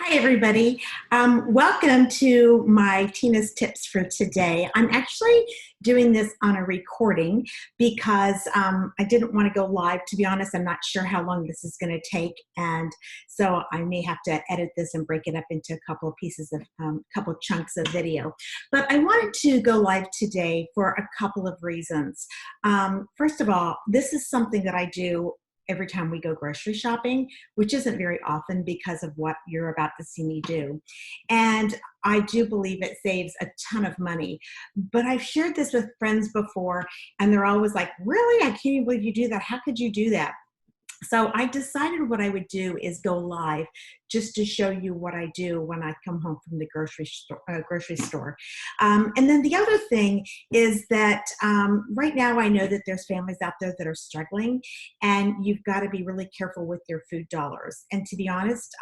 Hi, everybody. Welcome to my Tina's Tips for today. I'm actually doing this on a recording because I didn't want to go live. To be honest, I'm not sure how long this is going to take, and so I may have to edit this and break it up into a couple of pieces of couple chunks of video. But I wanted to go live today for a couple of reasons. First of all, this is something that I do every time we go grocery shopping, which isn't very often because of what you're about to see me do. And I do believe it saves a ton of money. But I've shared this with friends before, and they're always like, really? I can't even believe you do that. How could you do that? So I decided what I would do is go live just to show you what I do when I come home from the grocery store. And then the other thing is that right now I know that there's families out there that are struggling, and you've got to be really careful with your food dollars. And to be honest,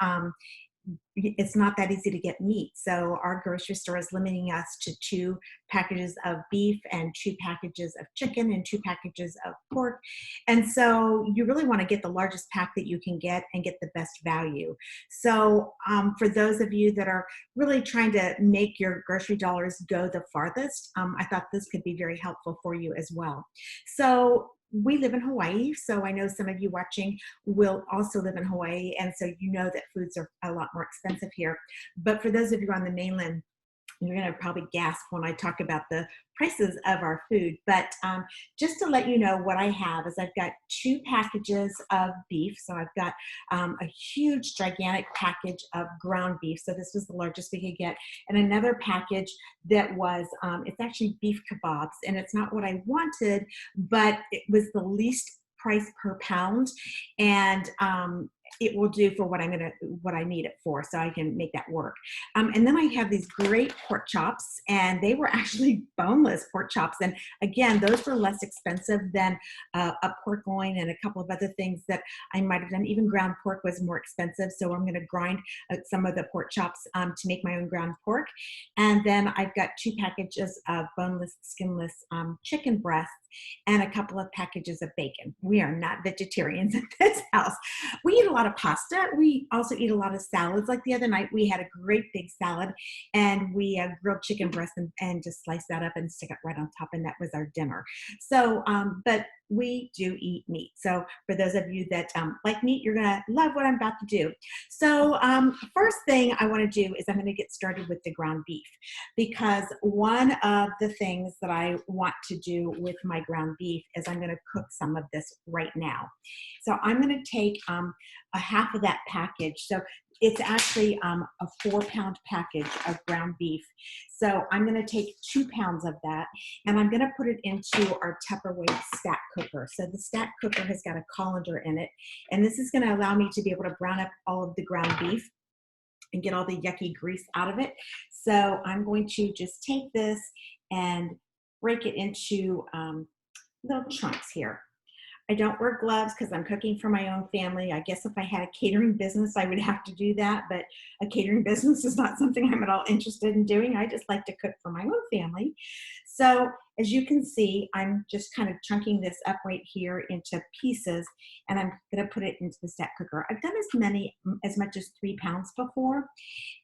it's not that easy to get meat. So our grocery store is limiting us to 2 packages of beef and 2 packages of chicken and 2 packages of pork. And so you really want to get the largest pack that you can get and get the best value. So for those of you that are really trying to make your grocery dollars go the farthest, I thought this could be very helpful for you as well. So we live in Hawaii, so I know some of you watching will also live in Hawaii, and so you know that foods are a lot more expensive here. But for those of you on the mainland, you're going to probably gasp when I talk about the prices of our food. But just to let you know what I have is I've got 2 packages of beef. So I've got a huge, gigantic package of ground beef. So this was the largest we could get. And another package that was, it's actually beef kebabs. And it's not what I wanted, but it was the least price per pound. And it will do for what I need it for, so I can make that work. And then I have these great pork chops, and they were actually boneless pork chops. And again, those were less expensive than a pork loin and a couple of other things that I might have done. Even ground pork was more expensive, so I'm going to grind some of the pork chops to make my own ground pork. And then I've got 2 packages of boneless, skinless chicken breasts and a couple of packages of bacon. We are not vegetarians at this house. We eat a lot of pasta. We also eat a lot of salads. Like the other night, we had a great big salad, and we grilled chicken breast and just sliced that up and stick it right on top, and that was our dinner. So, but we do eat meat. So for those of you that like meat, you're gonna love what I'm about to do. So first thing I wanna do is I'm gonna get started with the ground beef, because one of the things that I want to do with my ground beef is I'm gonna cook some of this right now. So I'm gonna take a half of that package. So it's actually a 4-pound package of ground beef. So I'm going to take 2 pounds of that, and I'm going to put it into our Tupperware stack cooker. So the stack cooker has got a colander in it, and this is going to allow me to be able to brown up all of the ground beef and get all the yucky grease out of it. So I'm going to just take this and break it into little chunks here. I don't wear gloves because I'm cooking for my own family. I guess if I had a catering business, I would have to do that, but a catering business is not something I'm at all interested in doing. I just like to cook for my own family. So as you can see, I'm just kind of chunking this up right here into pieces, and I'm going to put it into the stack cooker. I've done as much as 3 pounds before.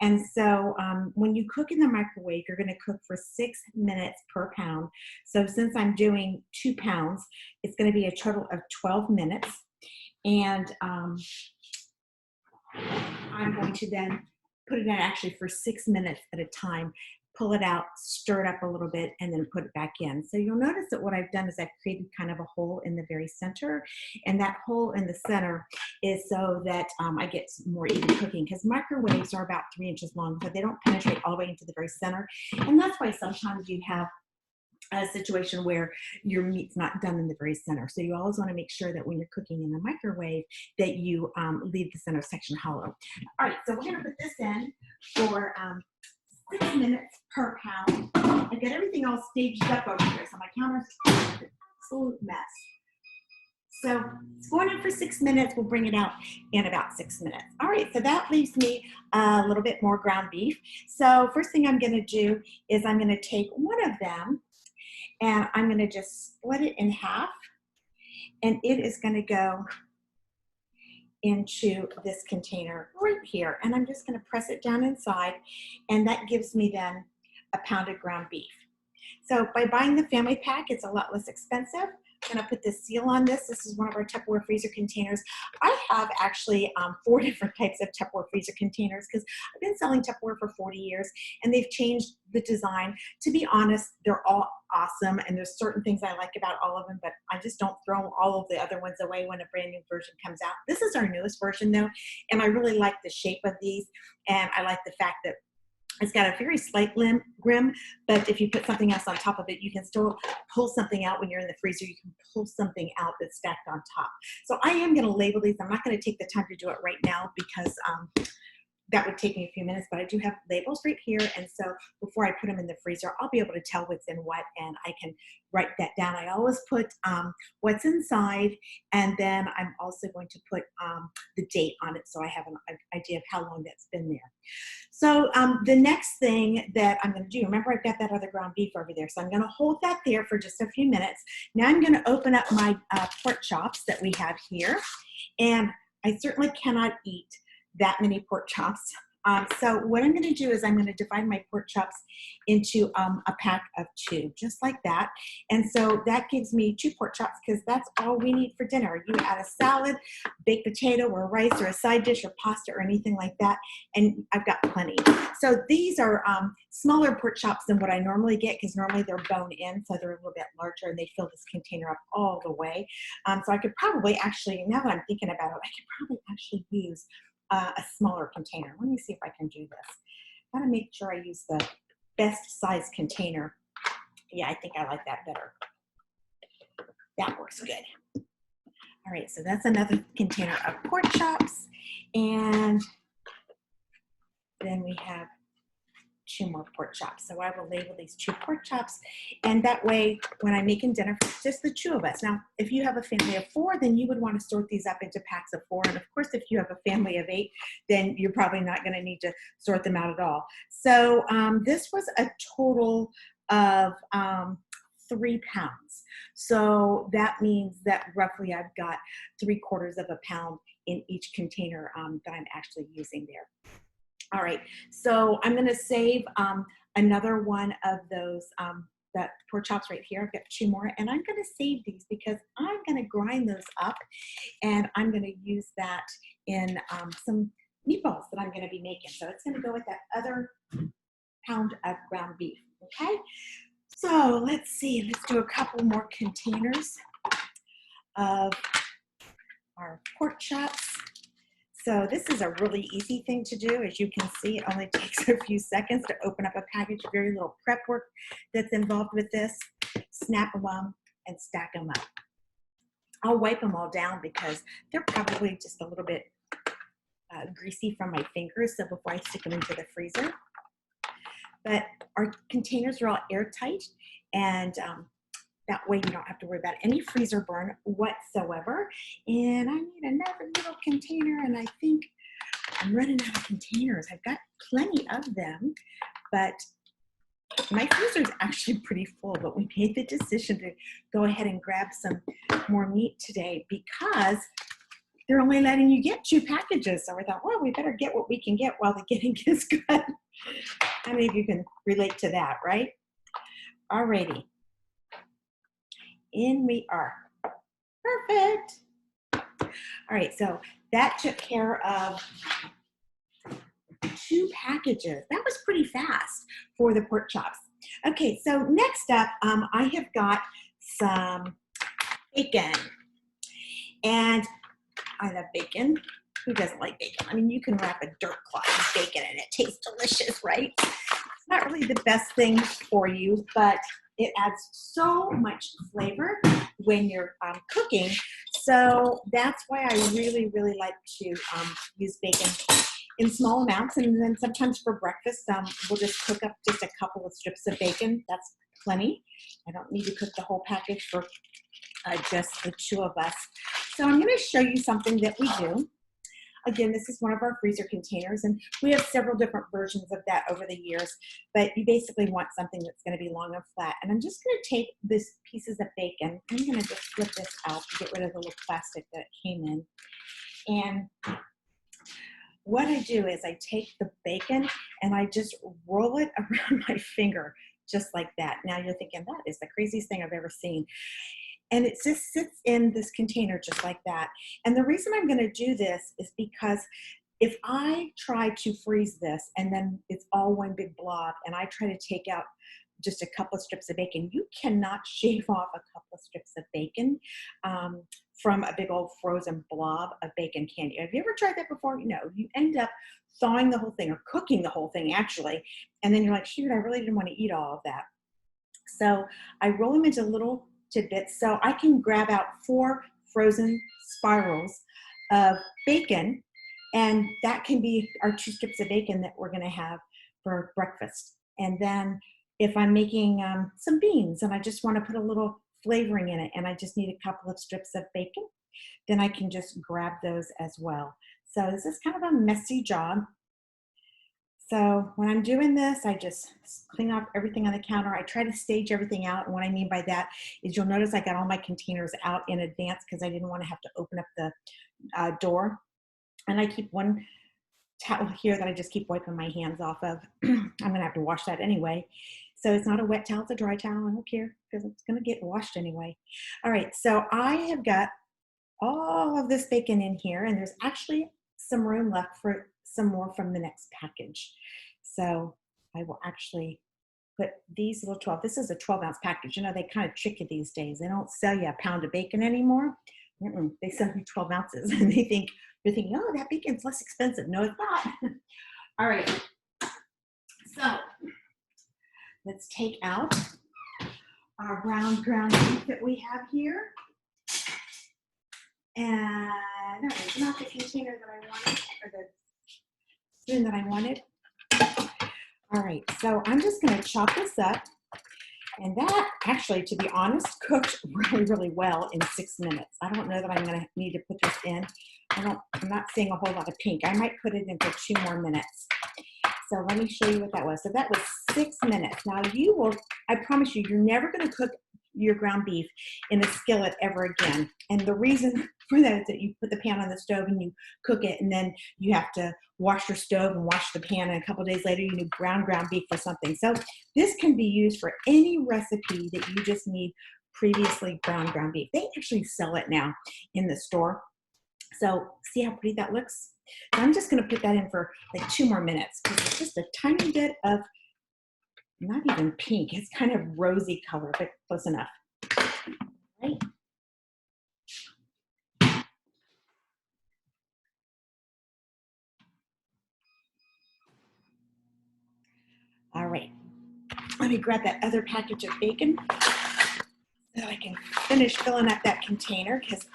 And so when you cook in the microwave, you're going to cook for 6 minutes per pound. So since I'm doing 2 pounds, it's going to be a total of 12 minutes. And I'm going to then put it in actually for 6 minutes at a time, pull it out, stir it up a little bit, and then put it back in. So you'll notice that what I've done is I've created kind of a hole in the very center, and that hole in the center is so that I get more even cooking, because microwaves are about 3 inches long, so they don't penetrate all the way into the very center. And that's why sometimes you have a situation where your meat's not done in the very center. So you always want to make sure that when you're cooking in the microwave that you leave the center section hollow. All right, so we're going to put this in for 6 minutes per pound. I get everything all staged up over here, so my counter's an absolute mess. So it's going in for 6 minutes. We'll bring it out in about 6 minutes. All right, so that leaves me a little bit more ground beef. So first thing I'm going to do is I'm going to take one of them, and I'm going to just split it in half, and it is going to go into this container right here. And I'm just gonna press it down inside, and that gives me then a pound of ground beef. So by buying the family pack, it's a lot less expensive. I'm gonna put the seal on this. This is one of our Tupperware freezer containers. I have actually 4 different types of Tupperware freezer containers because I've been selling Tupperware for 40 years and they've changed the design. To be honest, they're all awesome and there's certain things I like about all of them, but I just don't throw all of the other ones away when a brand new version comes out. This is our newest version though, and I really like the shape of these, and I like the fact that it's got a very slight grim, but if you put something else on top of it, you can still pull something out when you're in the freezer. You can pull something out that's stacked on top. So I am going to label these. I'm not going to take the time to do it right now because that would take me a few minutes, but I do have labels right here. And so before I put them in the freezer, I'll be able to tell what's in what, and I can write that down. I always put what's inside, and then I'm also going to put the date on it so I have an idea of how long that's been there. So the next thing that I'm going to do, remember I've got that other ground beef over there, so I'm going to hold that there for just a few minutes. Now I'm going to open up my pork chops that we have here, and I certainly cannot eat that many pork chops. So what I'm going to do is I'm going to divide my pork chops into a pack of 2, just like that. And so that gives me 2 pork chops because that's all we need for dinner. You add a salad, baked potato or rice or a side dish or pasta or anything like that, and I've got plenty. So these are smaller pork chops than what I normally get because normally they're bone in, so they're a little bit larger and they fill this container up all the way. So I could probably actually, now that I'm thinking about it, I could probably actually use a smaller container. Let me see if I can do this. Gotta make sure I use the best size container. Yeah, I think I like that better. That works good. All right, so that's another container of pork chops. And then we have 2 more pork chops. So I will label these 2 pork chops, and that way when I'm making dinner for just the 2 of us. Now, if you have a family of 4, then you would want to sort these up into packs of 4. And of course, if you have a family of 8, then you're probably not going to need to sort them out at all. So this was a total of 3 pounds. So that means that roughly I've got 3/4 of a pound in each container that I'm actually using there. All right, so I'm going to save another one of those that pork chops right here. I've got 2 more, and I'm going to save these because I'm going to grind those up, and I'm going to use that in some meatballs that I'm going to be making. So it's going to go with that other pound of ground beef. Okay, so let's see. Let's do a couple more containers of our pork chops. So this is a really easy thing to do. As you can see, it only takes a few seconds to open up a package. Very little prep work that's involved with this. Snap them on and stack them up. I'll wipe them all down because they're probably just a little bit greasy from my fingers, so before I stick them into the freezer. But our containers are all airtight, and that way you don't have to worry about any freezer burn whatsoever. And I need another little container, and I think I'm running out of containers. I've got plenty of them, but my freezer is actually pretty full. But we made the decision to go ahead and grab some more meat today because they're only letting you get 2 packages. So we thought, well, we better get what we can get while the getting is good. How many of you can relate to that, right? Alrighty. In we are. Perfect. All right, so that took care of 2 packages. That was pretty fast for the pork chops. Okay, so next up, I have got some bacon. And I love bacon. Who doesn't like bacon? I mean, you can wrap a dirt clod in bacon and it tastes delicious, right? It's not really the best thing for you, but it adds so much flavor when you're cooking. So that's why I really, really like to use bacon in small amounts. And then sometimes for breakfast, we'll just cook up just a couple of strips of bacon. That's plenty. I don't need to cook the whole package for just the 2 of us. So I'm going to show you something that we do. Again, this is one of our freezer containers, and we have several different versions of that over the years, but you basically want something that's going to be long and flat. And I'm just going to take this pieces of bacon. I'm going to just flip this out to get rid of the little plastic that it came in. And what I do is I take the bacon and I just roll it around my finger, just like that. Now you're thinking, that is the craziest thing I've ever seen. And it just sits in this container just like that. And the reason I'm gonna do this is because if I try to freeze this and then it's all one big blob and I try to take out just a couple of strips of bacon, you cannot shave off a couple of strips of bacon from a big old frozen blob of bacon candy. Have you ever tried that before? You know, you end up thawing the whole thing or cooking the whole thing actually. And then you're like, shoot, I really didn't want to eat all of that. So I roll them into little tidbits so I can grab out 4 frozen spirals of bacon, and that can be our 2 strips of bacon that we're gonna have for breakfast. And then if I'm making some beans and I just wanna put a little flavoring in it and I just need a couple of strips of bacon, then I can just grab those as well. So this is kind of a messy job. So when I'm doing this, I just clean up everything on the counter. I try to stage everything out. And what I mean by that is you'll notice I got all my containers out in advance because I didn't want to have to open up the door. And I keep one towel here that I just keep wiping my hands off of. I'm going to have to wash that anyway. So it's not a wet towel, it's a dry towel. I don't care because it's going to get washed anyway. All right, so I have got all of this bacon in here, and there's actually some room left for some more from the next package. So I will actually put these little 12, this is a 12-ounce package. You know, they kind of trick you these days. They don't sell you a pound of bacon anymore. They sell you 12 ounces and they think, you're thinking, oh, that bacon's less expensive. No, it's not. All right, so let's take out our ground beef that we have here. And no, it's not the container that I wanted, or the spoon that I wanted. All right, so I'm just gonna chop this up. And that actually, to be honest, cooked really, really well in 6 minutes. I don't know that I'm gonna need to put this in. I'm not seeing a whole lot of pink. I might put it in for 2 more minutes. So let me show you what that was. So that was 6 minutes. Now you will, I promise you, you're never gonna cook your ground beef in a skillet ever again. And the reason for that is that you put the pan on the stove and you cook it, and then you have to wash your stove and wash the pan, and a couple of days later you need ground beef for something. So this can be used for any recipe that you just need previously ground beef. They actually sell it now in the store. So see how pretty that looks? So I'm just gonna put that in for like 2 more minutes because it's just a tiny bit of, not even pink, it's kind of rosy color, but close enough. Right? All right, let me grab that other package of bacon so I can finish filling up that container, because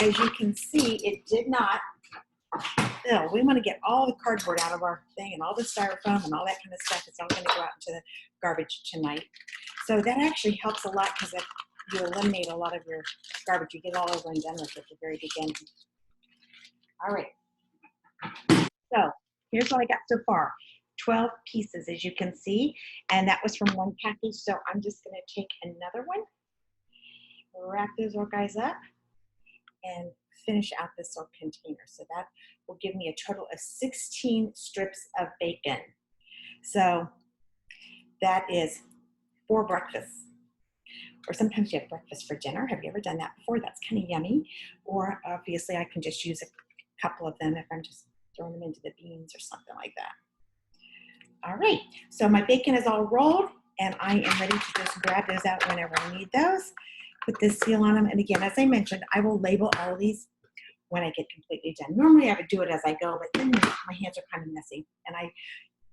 as you can see, it did not fill. We want to get all the cardboard out of our thing and all the styrofoam and all that kind of stuff. It's all going to go out into the garbage tonight. So that actually helps a lot because you eliminate a lot of your garbage. You get all over and done with it at the very beginning. All right. So here's what I got so far. 12 pieces, as you can see, and that was from one package. So I'm just going to take another one, wrap those guys up, and finish out this little container. So that will give me a total of 16 strips of bacon. So that is 4 breakfasts. Or sometimes you have breakfast for dinner. Have you ever done that before? That's kind of yummy. Or obviously I can just use a couple of them if I'm just throwing them into the beans or something like that. All right, so my bacon is all rolled and I am ready to just grab those out whenever I need those. Put this seal on them. And again, as I mentioned, I will label all of these when I get completely done. Normally I would do it as I go, but then my hands are kind of messy and I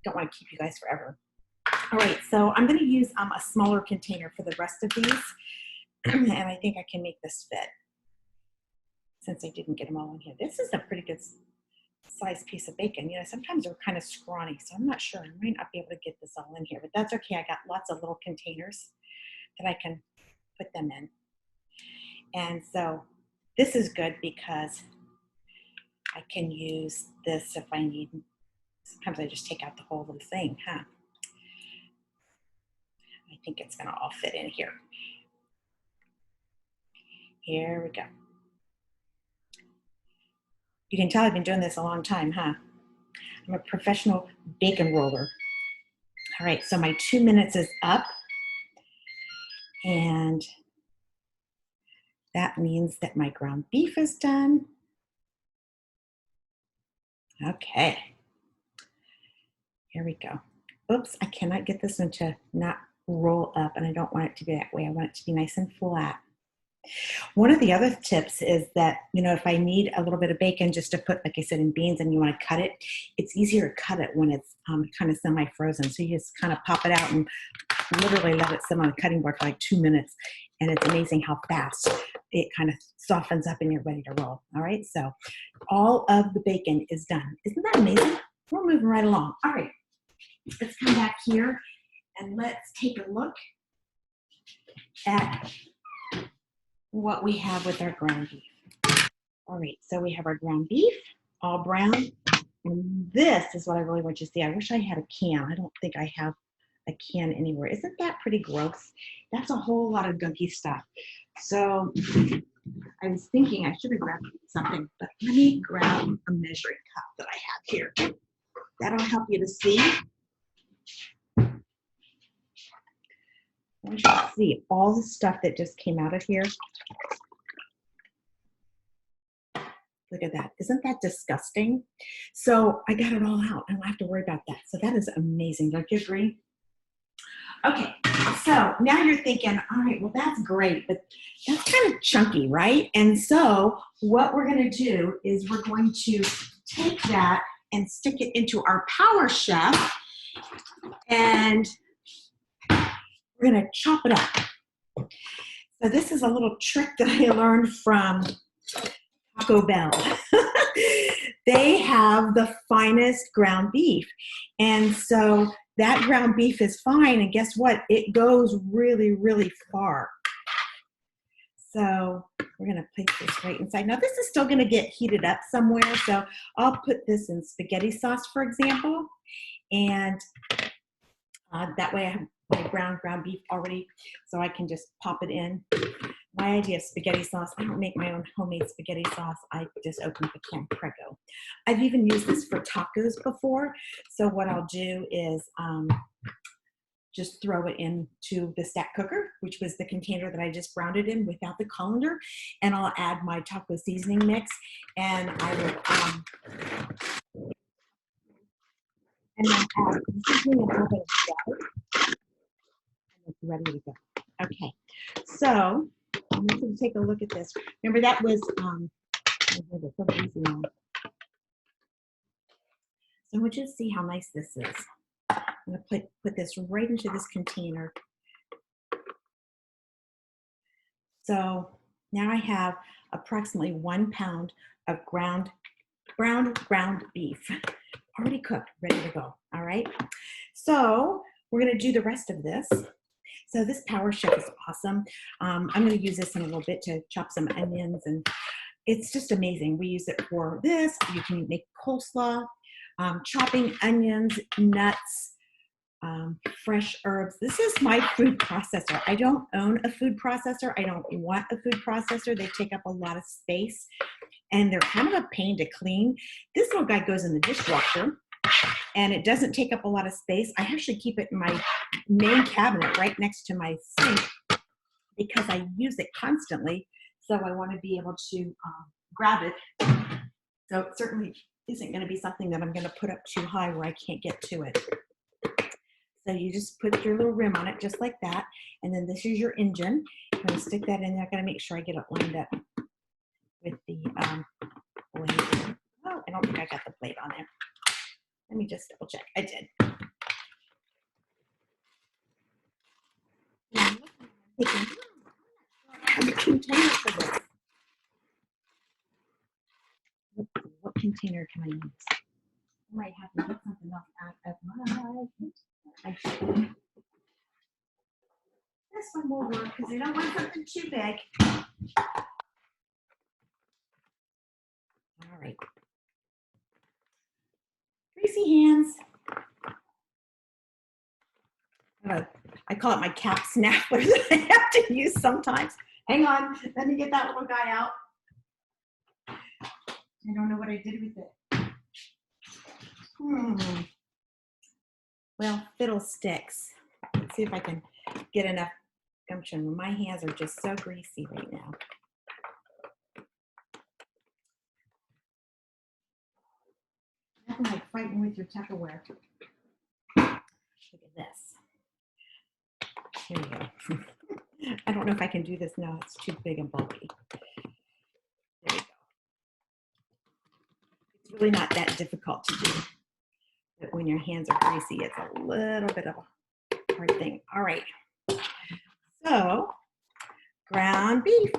don't want to keep you guys forever. All right, so I'm going to use a smaller container for the rest of these. And I think I can make this fit since I didn't get them all in here. This is a pretty good size piece of bacon. You know, sometimes they're kind of scrawny, so I'm not sure. I might not be able to get this all in here, but that's okay. I got lots of little containers that I can put them in. And so this is good because I can use this if I need. Sometimes I just take out the whole little thing, huh? I think it's gonna all fit in here. Here we go. You can tell I've been doing this a long time, huh? I'm a professional bacon roller. All right, so my 2 minutes is up, and that means that my ground beef is done. Okay, here we go. Oops, I cannot get this one to not roll up, and I don't want it to be that way. I want it to be nice and flat. One of the other tips is that, if I need a little bit of bacon just to put, like I said, in beans and you want to cut it, it's easier to cut it when it's kind of semi-frozen. So you just kind of pop it out and literally let it sit on the cutting board for like 2 minutes. And it's amazing how fast it kind of softens up and you're ready to roll. All right, so all of the bacon is done. Isn't that amazing? We're moving right along. All right, let's come back here and let's take a look at what we have with our ground beef. All right, so we have our ground beef, all brown, and this is what I really want you to see. I wish I had a can. I don't think I have a can anywhere. Isn't that pretty gross? That's a whole lot of gunky stuff. So I was thinking I should have grabbed something, but let me grab a measuring cup that I have here. That'll help you to see. I want you to see all the stuff that just came out of here. Look at that. Isn't that disgusting? So I got it all out. I don't have to worry about that. So that is amazing. Don't you agree? Okay, so now you're thinking, all right, well, that's great, but that's kind of chunky, right? And so what we're going to do is we're going to take that and stick it into our Power Chef, and we're going to chop it up. So this is a little trick that I learned from Taco Bell. They have the finest ground beef. And so that ground beef is fine. And guess what? It goes really, really far. So we're going to place this right inside. Now this is still going to get heated up somewhere. So I'll put this in spaghetti sauce, for example. And that way I have my ground beef already, so I can just pop it in. My idea of spaghetti sauce, I don't make my own homemade spaghetti sauce. I just open up a can Prego. I've even used this for tacos before. So what I'll do is just throw it into the stack cooker, which was the container that I just browned it in without the colander. And I'll add my taco seasoning mix, and I will and then add seasoning and a little bit of water. And it's ready to go. Okay, so I want you to take a look at this. Remember that was so I want you to see how nice this is. I'm going to put this right into this container. So now I have approximately 1 pound of brown ground beef, already cooked, ready to go. All right. So we're going to do the rest of this. So this Power Chef is awesome. I'm going to use this in a little bit to chop some onions, and it's just amazing. We use it for this. You can make coleslaw, chopping onions, nuts, fresh herbs. This is my food processor. I don't own a food processor. I don't want a food processor. They take up a lot of space, and they're kind of a pain to clean. This little guy goes in the dishwasher, and it doesn't take up a lot of space. I actually keep it in my main cabinet right next to my sink because I use it constantly. So I want to be able to grab it. So it certainly isn't going to be something that I'm going to put up too high where I can't get to it. So you just put your little rim on it just like that. And then this is your engine. I'm going to stick that in there. I'm going to make sure I get it lined up with the blade. Oh, I don't think I got the blade on there. Let me just double check. I did. Container for this. Let's see, what container can I use? I might have to get something else out of my container. This one will work because I don't want something too big. All right. Greasy hands. I call it my cap snapper that I have to use sometimes. Hang on, let me get that little guy out. I don't know what I did with it. Well, fiddlesticks. Let's see if I can get enough gumption. My hands are just so greasy right now. Nothing like fighting with your Tupperware. Look at this. Here you go. I don't know if I can do this now. It's too big and bulky. There we go. It's really not that difficult to do. But when your hands are greasy, it's a little bit of a hard thing. All right. So, ground beef.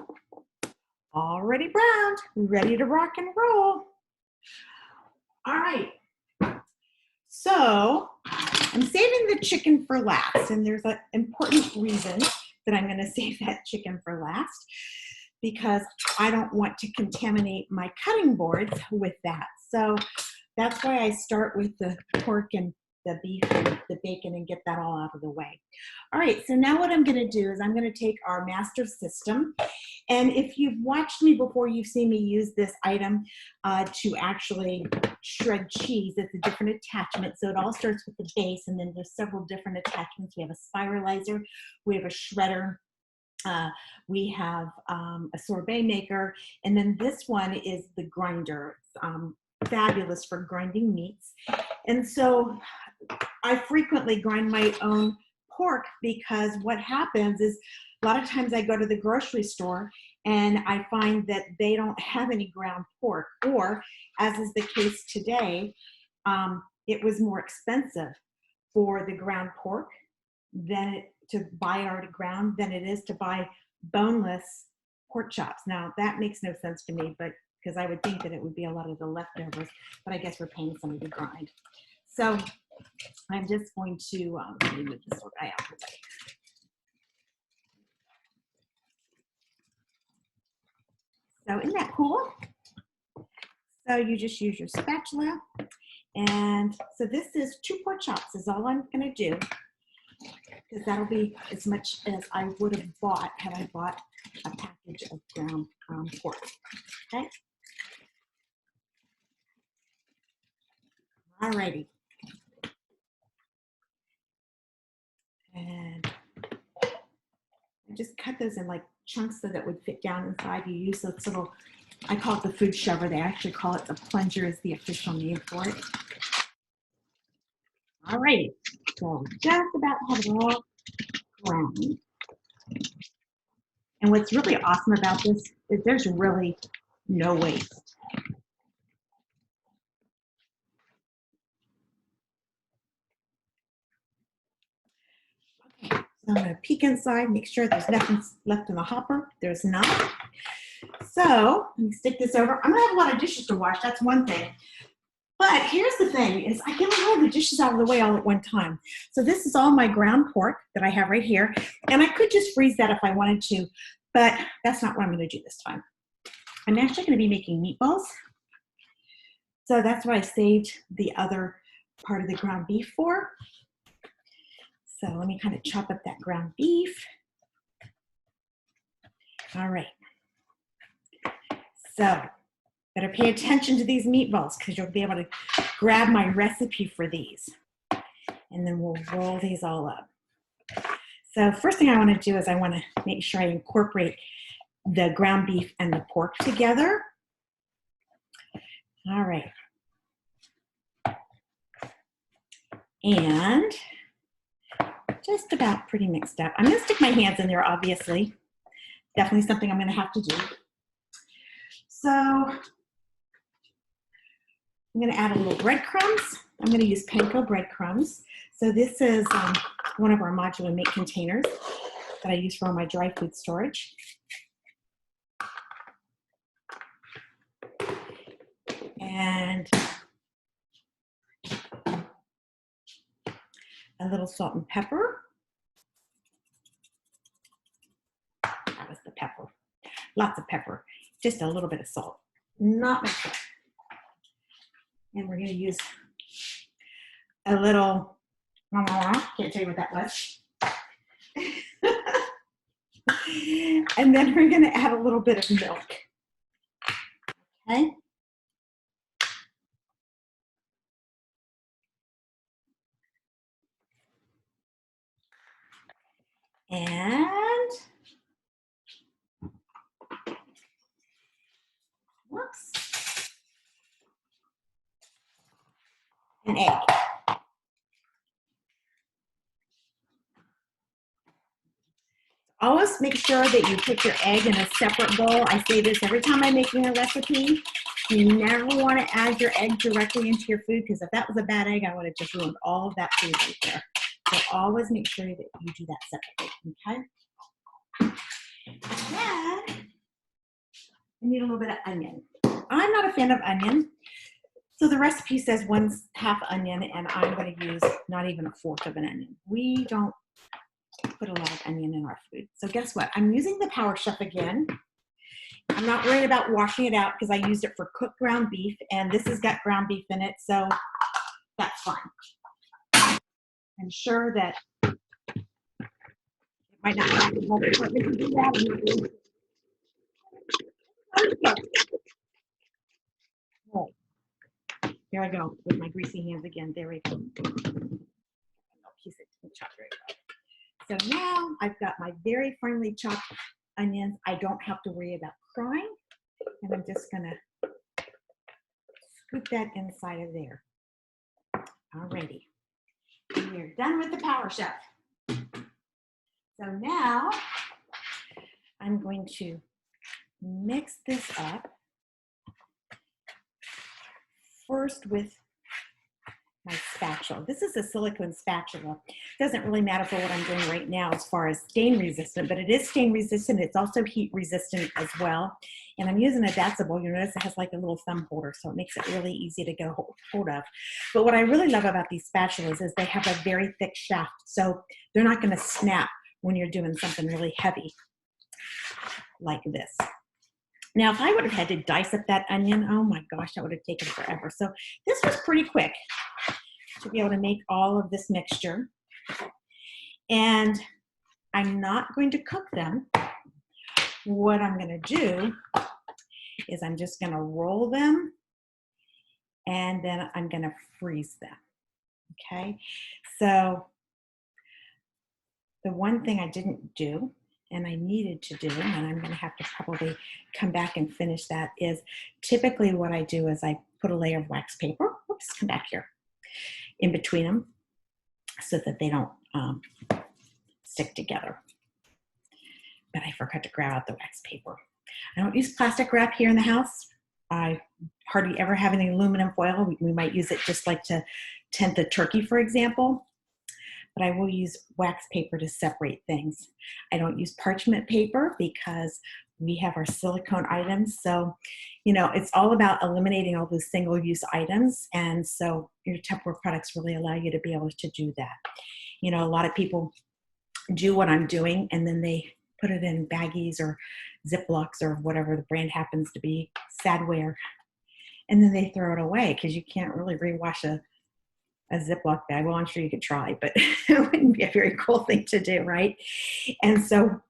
Already browned. Ready to rock and roll. All right. So, I'm saving the chicken for last, and there's an important reason that I'm going to save that chicken for last, because I don't want to contaminate my cutting boards with that. So that's why I start with the pork and the beef and the bacon and get that all out of the way. All right, so now what I'm going to do is I'm going to take our master system, and if you've watched me before, you've seen me use this item to actually shred cheese. It's a different attachment, so it all starts with the base, and then there's several different attachments. We have a spiralizer, we have a shredder, we have a sorbet maker, and then this one is the grinder. It's fabulous for grinding meats. And so I frequently grind my own pork, because what happens is a lot of times I go to the grocery store and I find that they don't have any ground pork, or as is the case today, it was more expensive for the ground pork to buy it already ground than it is to buy boneless pork chops. Now that makes no sense to me, but because I would think that it would be a lot of the leftovers, but I guess we're paying somebody to grind. So I'm just going to let me move this little guy out of the way. So isn't that cool? So you just use your spatula, and so this is 2 pork chops is all I'm going to do, because that'll be as much as I would have bought had I bought a package of ground pork. Okay. Alrighty. And I just cut those in like chunks so that would fit down inside. You use those little, I call it the food shover. They actually call it the plunger, is the official name for it. Alrighty. So just about to have it all ground. And what's really awesome about this is there's really no waste. Okay, so I'm going to peek inside, make sure there's nothing left in the hopper. There's not. So let me stick this over. I'm going to have a lot of dishes to wash. That's one thing. But here's the thing, is I get all the dishes out of the way all at one time. So this is all my ground pork that I have right here. And I could just freeze that if I wanted to, but that's not what I'm going to do this time. I'm actually going to be making meatballs. So that's what I saved the other part of the ground beef for. So let me kind of chop up that ground beef. All right. So better pay attention to these meatballs, because you'll be able to grab my recipe for these. And then we'll roll these all up. So first thing I want to do is I want to make sure I incorporate the ground beef and the pork together. All right. And just about pretty mixed up. I'm going to stick my hands in there, obviously. Definitely something I'm going to have to do. So I'm going to add a little breadcrumbs. I'm going to use panko breadcrumbs. So this is one of our modular make containers that I use for my dry food storage. And a little salt and pepper. That was the pepper. Lots of pepper. Just a little bit of salt. Not much. And we're going to use a little, can't tell you what that was. And then we're going to add a little bit of milk. Okay. And whoops, an egg. Always make sure that you put your egg in a separate bowl. I say this every time I'm making a recipe. You never want to add your egg directly into your food, because if that was a bad egg, I would have just ruined all of that food right there. So always make sure that you do that separately, okay? Then I need a little bit of onion. I'm not a fan of onion. So the recipe says 1/2 onion, and I'm going to use not even 1/4 of an onion. We don't put a lot of onion in our food. So guess what? I'm using the Power Chef again. I'm not worried about washing it out because I used it for cooked ground beef, and this has got ground beef in it, so that's fine. I'm sure that it might not have the whole department to do that. There I go with my greasy hands again. There we go. So now I've got my very finely chopped onions. I don't have to worry about frying, and I'm just gonna scoop that inside of there. Alrighty, and we're done with the Power Chef. So now I'm going to mix this up first with my spatula. This is a silicone spatula. Doesn't really matter for what I'm doing right now as far as stain resistant, but it is stain resistant. It's also heat resistant as well. And I'm using a Dazable. You notice it has like a little thumb holder, so it makes it really easy to get hold of. But what I really love about these spatulas is they have a very thick shaft, so they're not going to snap when you're doing something really heavy like this. Now, if I would have had to dice up that onion, oh my gosh, that would have taken forever. So this was pretty quick to be able to make all of this mixture. And I'm not going to cook them. What I'm going to do is I'm just going to roll them, and then I'm going to freeze them. Okay, so the one thing I didn't do, and I needed to do, and I'm going to have to probably come back and finish that, is typically what I do is I put a layer of wax paper, oops, come back here, in between them so that they don't stick together. But I forgot to grab out the wax paper. I don't use plastic wrap here in the house. I hardly ever have any aluminum foil. We might use it just like to tent the turkey, for example. But I will use wax paper to separate things. I don't use parchment paper because we have our silicone items. So, you know, it's all about eliminating all those single-use items. And so your Tupperware products really allow you to be able to do that. You know, a lot of people do what I'm doing, and then they put it in baggies or Ziplocs or whatever the brand happens to be, Sadware, and then they throw it away because you can't really rewash a Ziploc bag. Well, I'm sure you could try, but it wouldn't be a very cool thing to do, right? And so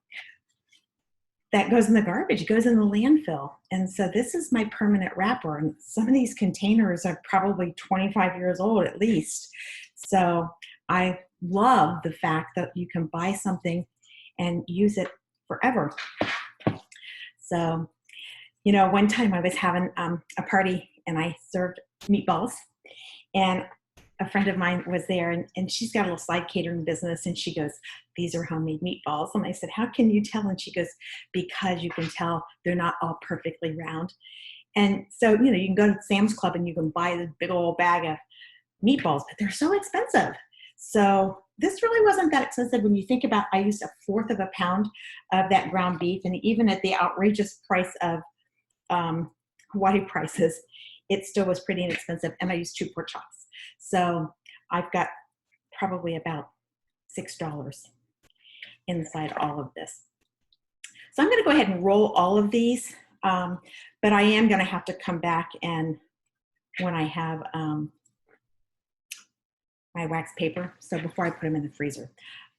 that goes in the garbage, it goes in the landfill. And so this is my permanent wrapper. And some of these containers are probably 25 years old at least. So I love the fact that you can buy something and use it forever. So, you know, one time I was having a party and I served meatballs, and a friend of mine was there, and she's got a little side catering business, and she goes, "These are homemade meatballs." And I said, "How can you tell?" And she goes, "Because you can tell they're not all perfectly round." And so, you know, you can go to Sam's Club and you can buy the big old bag of meatballs, but they're so expensive. So this really wasn't that expensive when you think about, I used 1/4 of a pound of that ground beef, and even at the outrageous price of Hawaii prices, it still was pretty inexpensive, and I used 2 pork chops. So I've got probably about $6 inside all of this. So I'm going to go ahead and roll all of these, but I am going to have to come back, and when I have my wax paper, so before I put them in the freezer,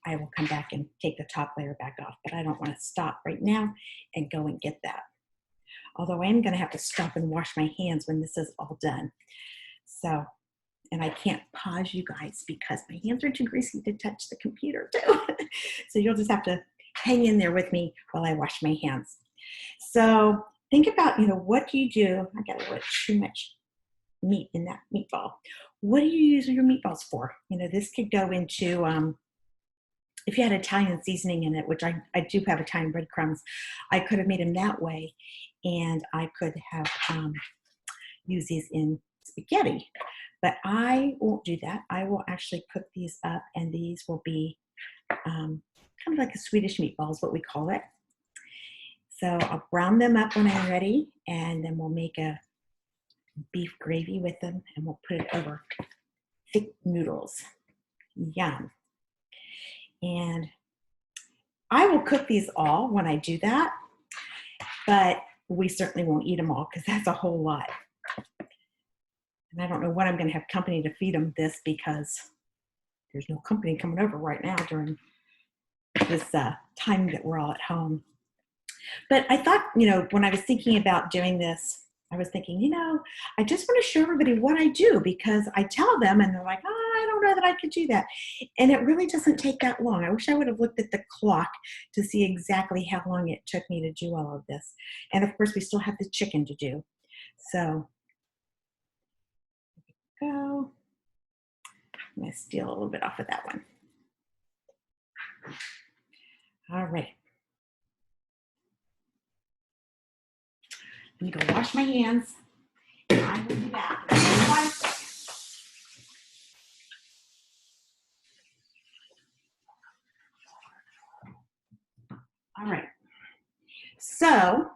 I will come back and take the top layer back off, but I don't want to stop right now and go and get that. Although I am going to have to stop and wash my hands when this is all done. So and I can't pause you guys because my hands are too greasy to touch the computer too. So you'll just have to hang in there with me while I wash my hands. So think about, what do you do? I got a little too much meat in that meatball. What do you use your meatballs for? This could go into, if you had Italian seasoning in it, which I do have Italian breadcrumbs, I could have made them that way. And I could have used these in spaghetti. But I won't do that. I will actually cook these up, and these will be kind of like a Swedish meatball is what we call it. So I'll brown them up when I'm ready, and then we'll make a beef gravy with them, and we'll put it over thick noodles. Yum. And I will cook these all when I do that, but we certainly won't eat them all because that's a whole lot. And I don't know when I'm going to have company to feed them this, because there's no company coming over right now during this time that we're all at home. But I thought, when I was thinking about doing this, I was thinking, I just want to show everybody what I do, because I tell them and they're like, oh, I don't know that I could do that. And it really doesn't take that long. I wish I would have looked at the clock to see exactly how long it took me to do all of this. And of course, we still have the chicken to do. So, here we go. I'm going to steal a little bit off of that one. All right. Let me go wash my hands. I will be back in 1 second. All right. So,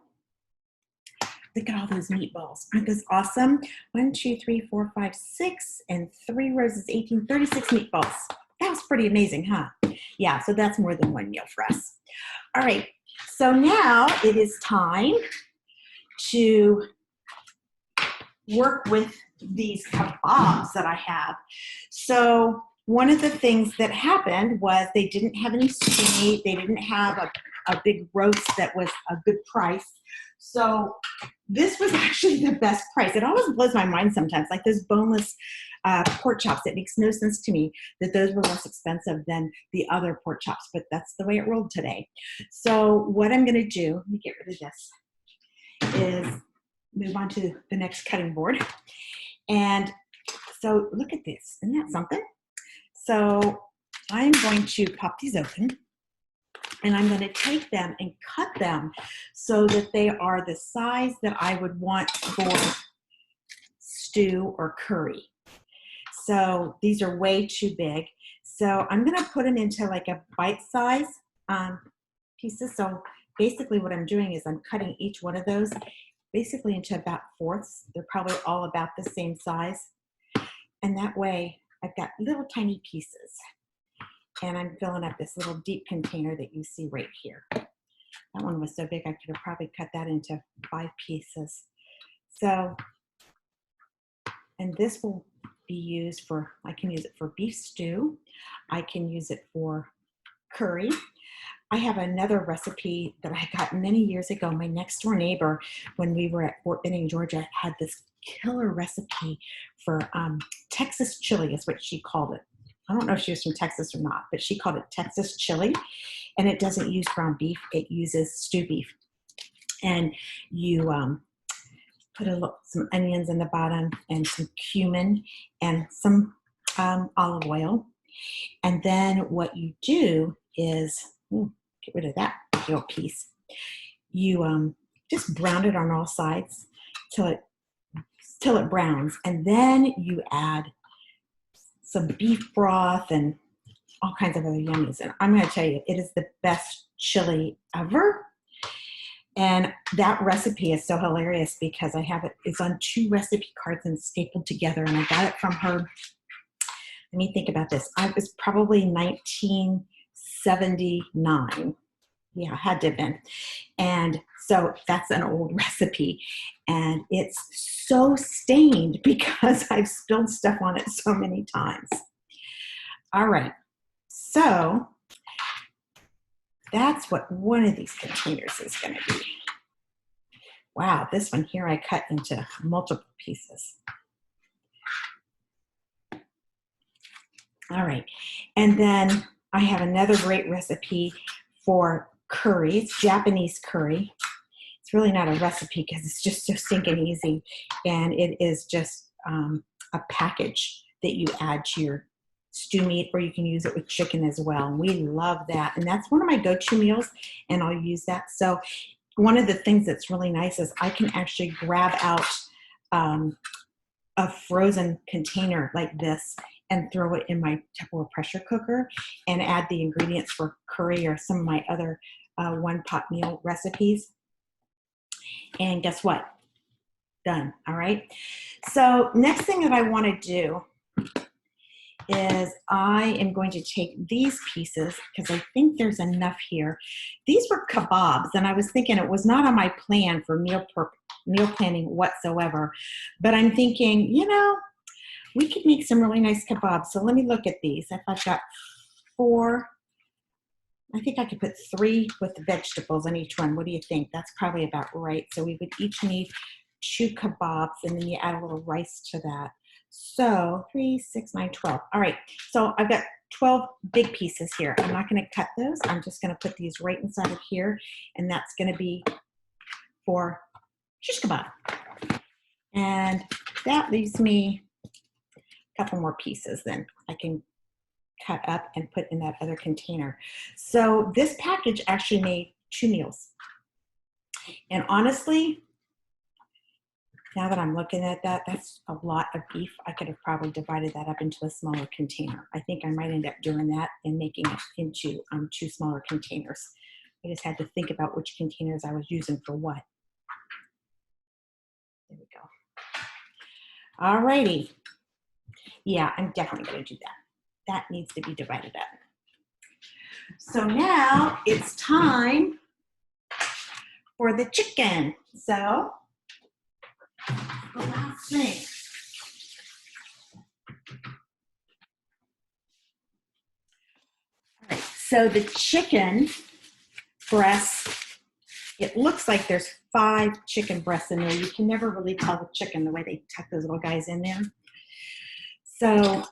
look at all those meatballs. Aren't those awesome? 1, 2, 3, 4, 5, 6, and 3 rows is 18, 36 meatballs. That was pretty amazing, huh? Yeah, so that's more than one meal for us. All right. So now it is time to work with these kebabs that I have. So one of the things that happened was they didn't have any steak. They didn't have a big roast that was a good price. So this was actually the best price. It always blows my mind sometimes, like those boneless pork chops. It makes no sense to me that those were less expensive than the other pork chops, but that's the way it rolled today. So what I'm gonna do, let me get rid of this, is move on to the next cutting board. And so look at this, isn't that something? So I'm going to pop these open, and I'm going to take them and cut them so that they are the size that I would want for stew or curry. So these are way too big. So I'm going to put them into like a bite-size pieces. So basically what I'm doing is I'm cutting each one of those basically into about fourths. They're probably all about the same size. And that way I've got little tiny pieces. And I'm filling up this little deep container that you see right here. That one was so big I could have probably cut that into 5 pieces. So, and this will be used for, I can use it for beef stew. I can use it for curry. I have another recipe that I got many years ago. My next door neighbor, when we were at Fort Benning, Georgia, had this killer recipe for Texas chili is what she called it. I don't know if she was from Texas or not, but she called it Texas chili. And it doesn't use ground beef. It uses stew beef. And you put some onions in the bottom and some cumin and some olive oil. And then what you do is, get rid of that little piece. You just brown it on all sides till it browns. And then you add some beef broth and all kinds of other yummies. And I'm going to tell you, it is the best chili ever. And that recipe is so hilarious because I have it, it's on 2 recipe cards and stapled together. And I got it from her. Let me think about this. I was probably 1979. Yeah, had to have been. And so that's an old recipe. And it's so stained because I've spilled stuff on it so many times. All right. So that's what one of these containers is going to be. Wow, this one here I cut into multiple pieces. All right. And then I have another great recipe for curry. It's Japanese curry. It's really not a recipe because it's just so stinking easy. And it is just a package that you add to your stew meat, or you can use it with chicken as well. And we love that. And that's one of my go-to meals, and I'll use that. So one of the things that's really nice is I can actually grab out a frozen container like this and throw it in my Tupperware pressure cooker and add the ingredients for curry or some of my other one-pot meal recipes. And guess what? Done. All right. So next thing that I want to do is I am going to take these pieces because I think there's enough here. These were kebabs, and I was thinking it was not on my plan for meal planning whatsoever, but I'm thinking, you know, we could make some really nice kebabs. So let me look at these. If I've got 4, I think I could put 3 with the vegetables on each one. What do you think? That's probably about right. So we would each need 2 kebabs, and then you add a little rice to that. So 3, 6, 9, 12. All right. So I've got 12 big pieces here. I'm not going to cut those. I'm just going to put these right inside of here, and that's going to be for shish kebab. And that leaves me a couple more pieces then I can cut up and put in that other container. So this package actually made 2 meals. And honestly, now that I'm looking at that, that's a lot of beef. I could have probably divided that up into a smaller container. I think I might end up doing that and making it into 2 smaller containers. I just had to think about which containers I was using for what. There we go. All righty. Yeah, I'm definitely going to do that. That needs to be divided up. So now it's time for the chicken. So the last thing. All right, so the chicken breast, it looks like there's 5 chicken breasts in there. You can never really tell the chicken the way they tuck those little guys in there. So,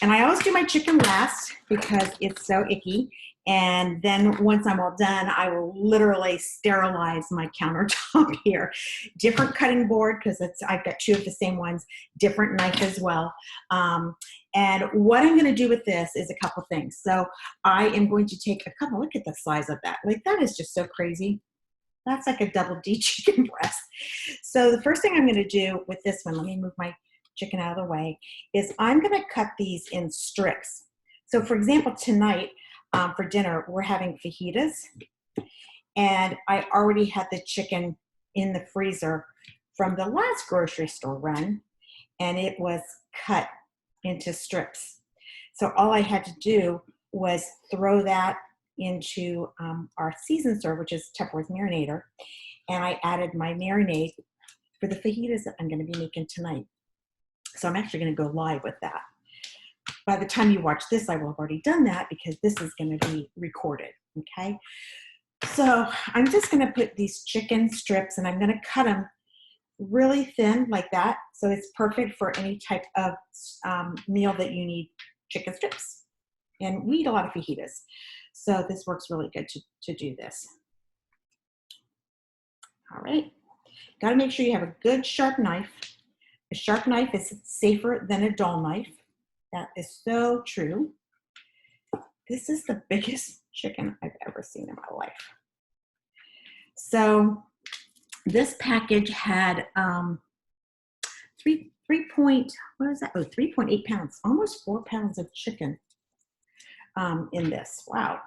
and I always do my chicken last because it's so icky. And then once I'm all done, I will literally sterilize my countertop here. Different cutting board because I've got 2 of the same ones, different knife as well. And what I'm going to do with this is a couple things. So I am going to take a couple, look at the size of that. Like that is just so crazy. That's like a double D chicken breast. So the first thing I'm going to do with this one, let me move my chicken out of the way, is I'm going to cut these in strips. So for example, tonight for dinner, we're having fajitas, and I already had the chicken in the freezer from the last grocery store run, and it was cut into strips. So all I had to do was throw that into our season serve, which is Tupperware's marinator, and I added my marinade for the fajitas that I'm going to be making tonight. So I'm actually going to go live with that. By the time you watch this, I will have already done that because this is going to be recorded, okay? So I'm just going to put these chicken strips, and I'm going to cut them really thin like that. So it's perfect for any type of meal that you need chicken strips. And we eat a lot of fajitas. So this works really good to do this. All right. Got to make sure you have a good sharp knife. A sharp knife is safer than a dull knife. That is so true. This is the biggest chicken I've ever seen in my life. So this package had 3.8 pounds, almost 4 pounds of chicken in this. Wow.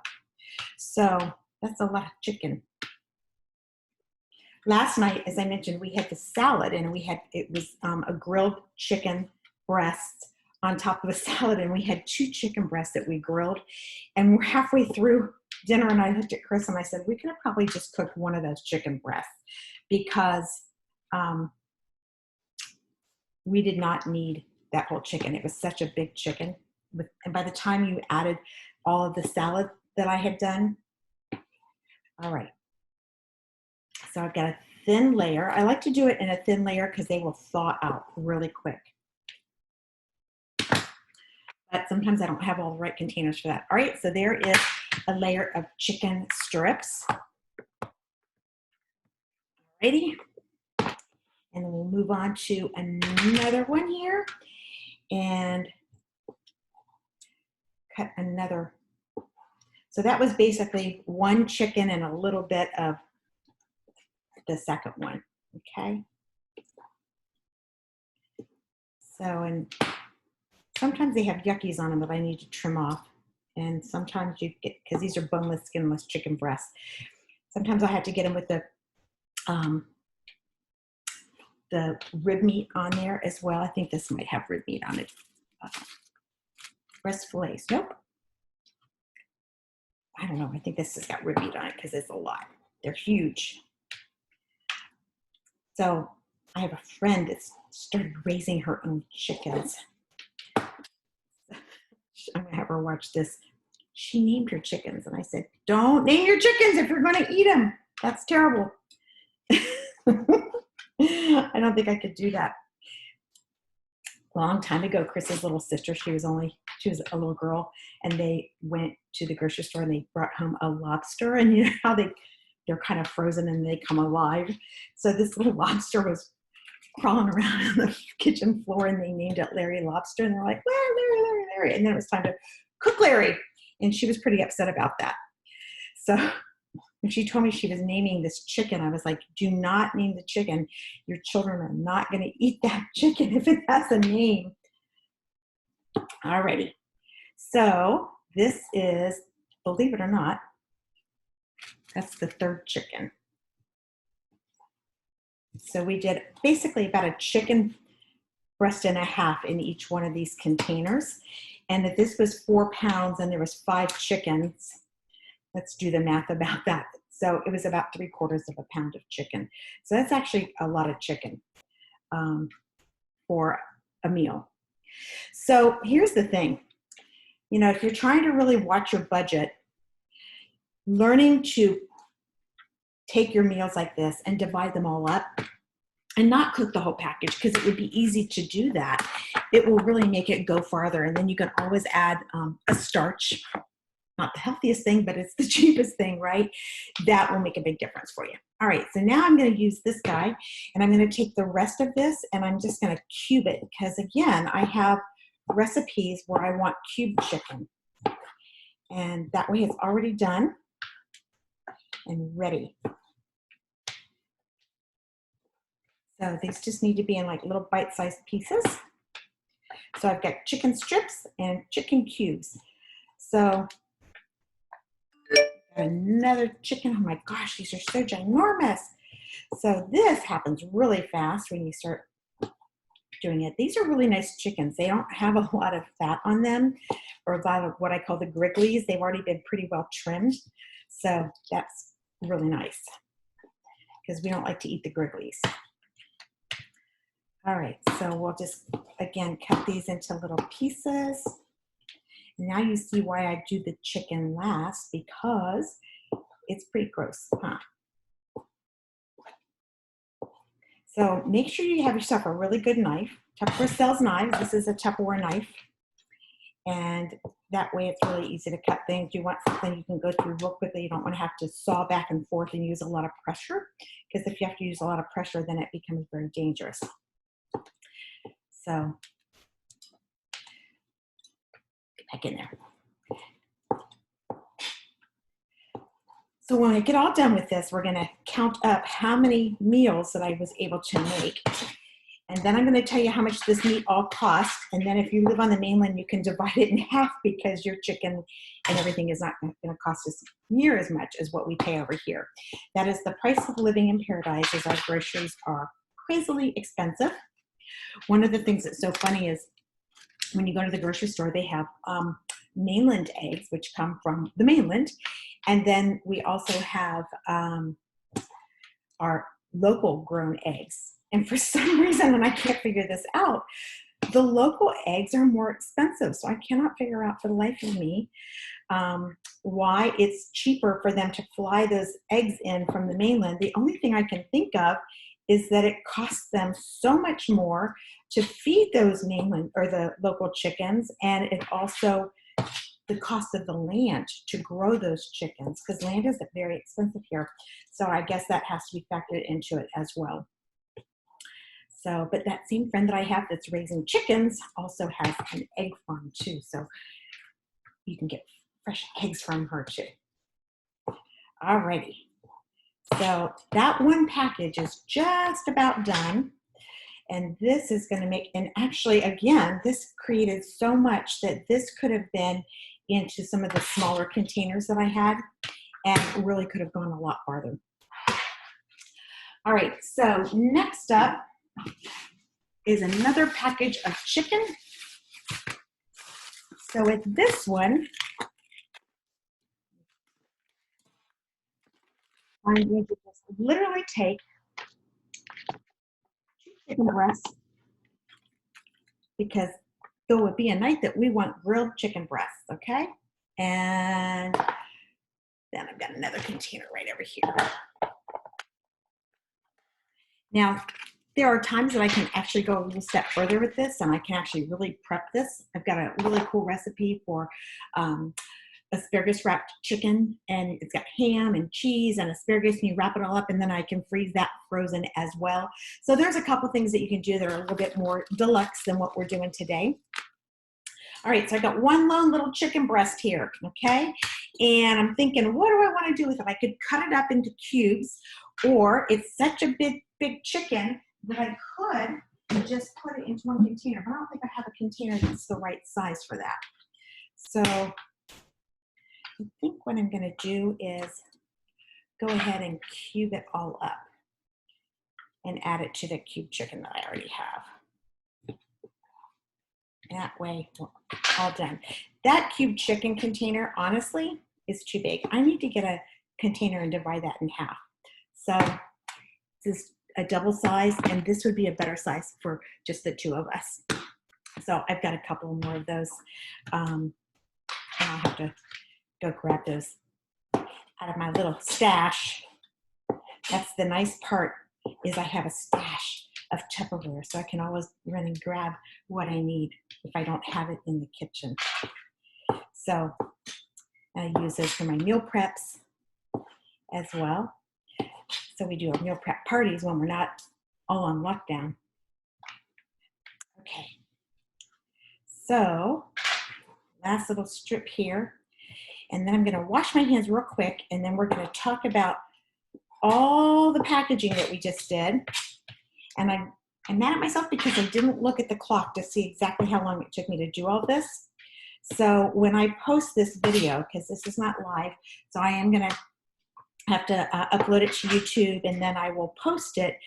So that's a lot of chicken. Last night, as I mentioned, we had the salad, and it was a grilled chicken breast on top of a salad, and we had 2 chicken breasts that we grilled, and we're halfway through dinner, and I looked at Chris and I said, we could have probably just cooked one of those chicken breasts because we did not need that whole chicken. It was such a big chicken. And by the time you added all of the salad that I had done, all right. So I've got a thin layer. I like to do it in a thin layer because they will thaw out really quick. but sometimes I don't have all the right containers for that. All right, so there is a layer of chicken strips. Alrighty, and then we'll move on to another one here and cut another. So that was basically one chicken and a little bit of the second one, okay? So, and sometimes they have yuckies on them that I need to trim off. And sometimes you get, because these are boneless, skinless chicken breasts. Sometimes I have to get them with the rib meat on there as well. I think this might have rib meat on it. Breast fillets, nope. I don't know, I think this has got rib meat on it because it's a lot. They're huge. So I have a friend that's started raising her own chickens. I'm gonna have her watch this. She named her chickens and I said, don't name your chickens if you're gonna eat them. That's terrible. I don't think I could do that. A long time ago, Chris's little sister, she was a little girl, and they went to the grocery store and they brought home a lobster, and you know how they're kind of frozen and they come alive. So this little lobster was crawling around on the kitchen floor and they named it Larry Lobster, and they're like, Larry. And then it was time to cook Larry. And she was pretty upset about that. So when she told me she was naming this chicken, I was like, do not name the chicken. Your children are not going to eat that chicken if it has a name. Alrighty. So this is, believe it or not, that's the third chicken. So we did basically about a chicken breast and a half in each one of these containers. And if this was 4 pounds and there was 5 chickens, let's do the math about that. So it was about 3/4 of a pound of chicken. So that's actually a lot of chicken for a meal. So here's the thing. You know, if you're trying to really watch your budget, learning to take your meals like this and divide them all up and not cook the whole package, because it would be easy to do that. It will really make it go farther. And then you can always add a starch. Not the healthiest thing, but it's the cheapest thing, right? That will make a big difference for you. All right, so now I'm gonna use this guy and I'm gonna take the rest of this and I'm just gonna cube it, because again, I have recipes where I want cubed chicken. And that way it's already done and ready. So these just need to be in like little bite-sized pieces. So I've got chicken strips and chicken cubes. So another chicken. Oh my gosh, these are so ginormous. So this happens really fast when you start doing it. These are really nice chickens. They don't have a lot of fat on them, or a lot of what I call the grigglies. They've already been pretty well trimmed. So that's really nice, because we don't like to eat the grigglies. All right, so we'll just, again, cut these into little pieces. Now you see why I do the chicken last, because it's pretty gross, huh? So make sure you have yourself a really good knife. Tupperware sells knives. This is a Tupperware knife. And that way it's really easy to cut things. You want something you can go through real quickly. You don't want to have to saw back and forth and use a lot of pressure, because if you have to use a lot of pressure, then it becomes very dangerous. So get back in there. So when I get all done with this, we're gonna count up how many meals that I was able to make. And then I'm gonna tell you how much this meat all costs. And then if you live on the mainland, you can divide it in half, because your chicken and everything is not gonna cost us near as much as what we pay over here. That is the price of living in paradise, as our groceries are crazily expensive. One of the things that's so funny is when you go to the grocery store, they have mainland eggs, which come from the mainland. And then we also have our local grown eggs. And for some reason, and I can't figure this out, the local eggs are more expensive. So I cannot figure out for the life of me why it's cheaper for them to fly those eggs in from the mainland. The only thing I can think of is that it costs them so much more to feed those mainland or the local chickens, and it also the cost of the land to grow those chickens, because land is very expensive here. So I guess that has to be factored into it as well. So, but that same friend that I have that's raising chickens also has an egg farm too. So you can get fresh eggs from her too. Alrighty. So that one package is just about done. And this is going to make, and actually, again, this created so much that this could have been into some of the smaller containers that I had and really could have gone a lot farther. All right, so next up is another package of chicken. So with this one, I'm going to just literally take 2 chicken breasts, because there would be a night that we want grilled chicken breasts, okay? And then I've got another container right over here. Now, there are times that I can actually go a little step further with this, and I can actually really prep this. I've got a really cool recipe for asparagus wrapped chicken, and it's got ham and cheese and asparagus, and you wrap it all up, and then I can freeze that frozen as well. So there's a couple things that you can do that are a little bit more deluxe than what we're doing today. All right, so I got one lone little chicken breast here, okay? And I'm thinking, what do I want to do with it? I could cut it up into cubes, or it's such a big chicken that I could just put it into one container, but I don't think I have a container that's the right size for that. So I think what I'm going to do is go ahead and cube it all up and add it to the cube chicken that I already have. That way, we're all done. That cube chicken container, honestly, is too big. I need to get a container and divide that in half. So this is a double size, and this would be a better size for just the 2 of us. So I've got a couple more of those. And I'll have to go grab those out of my little stash. That's the nice part, is I have a stash of Tupperware, so I can always run and grab what I need if I don't have it in the kitchen. So I use those for my meal preps as well. So we do our meal prep parties when we're not all on lockdown. Okay, so last little strip here, and then I'm going to wash my hands real quick, and then we're going to talk about all the packaging that we just did. And I'm mad at myself because I didn't look at the clock to see exactly how long it took me to do all this. So when I post this video, because this is not live, so I am going to have to upload it to YouTube, and then I will post it.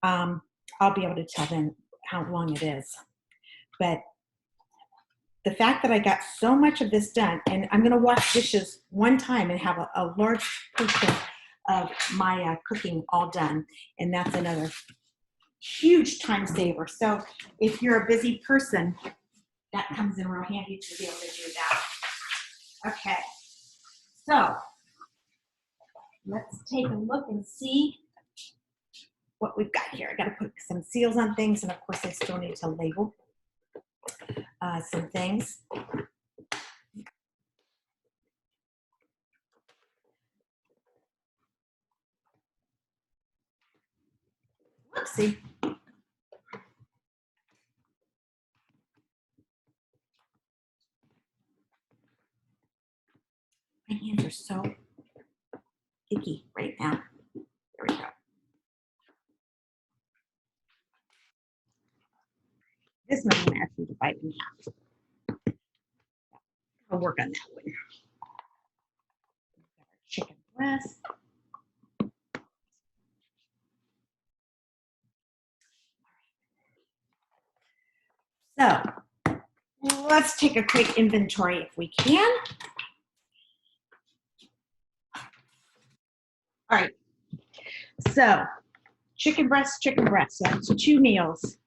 I'll be able to tell them how long it is. But the fact that I got so much of this done, and I'm going to wash dishes one time and have a large portion of my cooking all done, and that's another huge time saver. So if you're a busy person, that comes in real handy to be able to do that. Okay, so let's take a look and see what we've got here. I got to put some seals on things, and of course I still need to label some things. Whoopsie. My hands are so icky right now. There we go. This one I'm going to actually divide in half. I'll work on that one. Chicken breast. So let's take a quick inventory if we can. All right, so chicken breast, so that's 2 meals.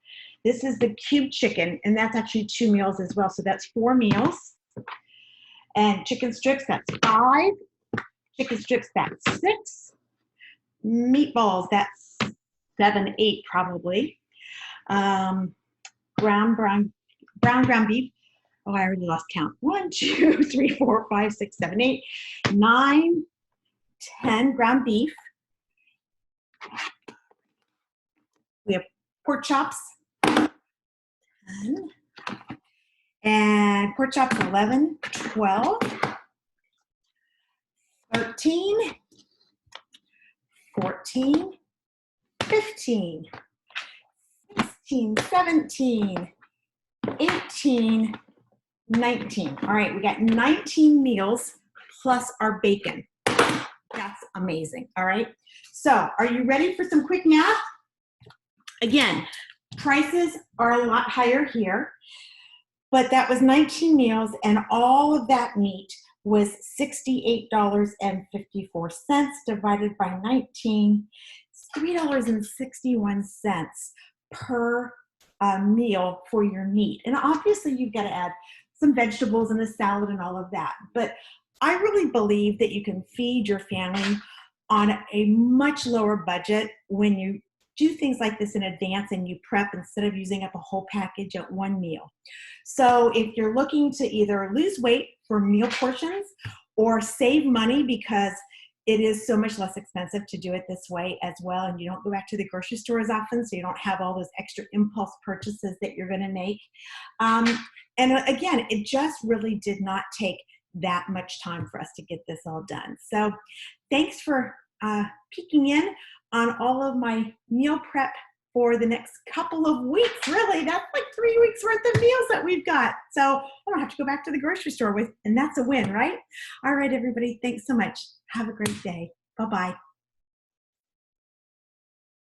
This is the cube chicken, and that's actually 2 meals as well, so that's 4 meals. And chicken strips, that's 5. Chicken strips, that's 6. Meatballs, that's 7, 8 probably. Brown ground beef. Oh, I already lost count. 1, 2, 3, 4, 5, 6, 7, 8, 9, 10 ground beef. We have pork chops. 10. And pork chops 11, 12, 13, 14, 15, 16, 17, 18, 19. All right, we got 19 meals plus our bacon. That's amazing. All right. So are you ready for some quick math? Again, prices are a lot higher here, but that was 19 meals and all of that meat was $68.54 divided by 19. It's $3.61 per meal for your meat. And obviously you've got to add some vegetables and a salad and all of that. But I really believe that you can feed your family on a much lower budget when you do things like this in advance and you prep instead of using up a whole package at one meal. So if you're looking to either lose weight for meal portions or save money because it is so much less expensive to do it this way as well, and you don't go back to the grocery store as often, so you don't have all those extra impulse purchases that you're going to make. And again, it just really did not take that much time for us to get this all done. So thanks for peeking in on all of my meal prep for the next couple of weeks. Really, that's like 3 weeks worth of meals that we've got. So I don't have to go back to the grocery store with, and that's a win, right? All right, everybody, thanks so much. Have a great day. Bye-bye.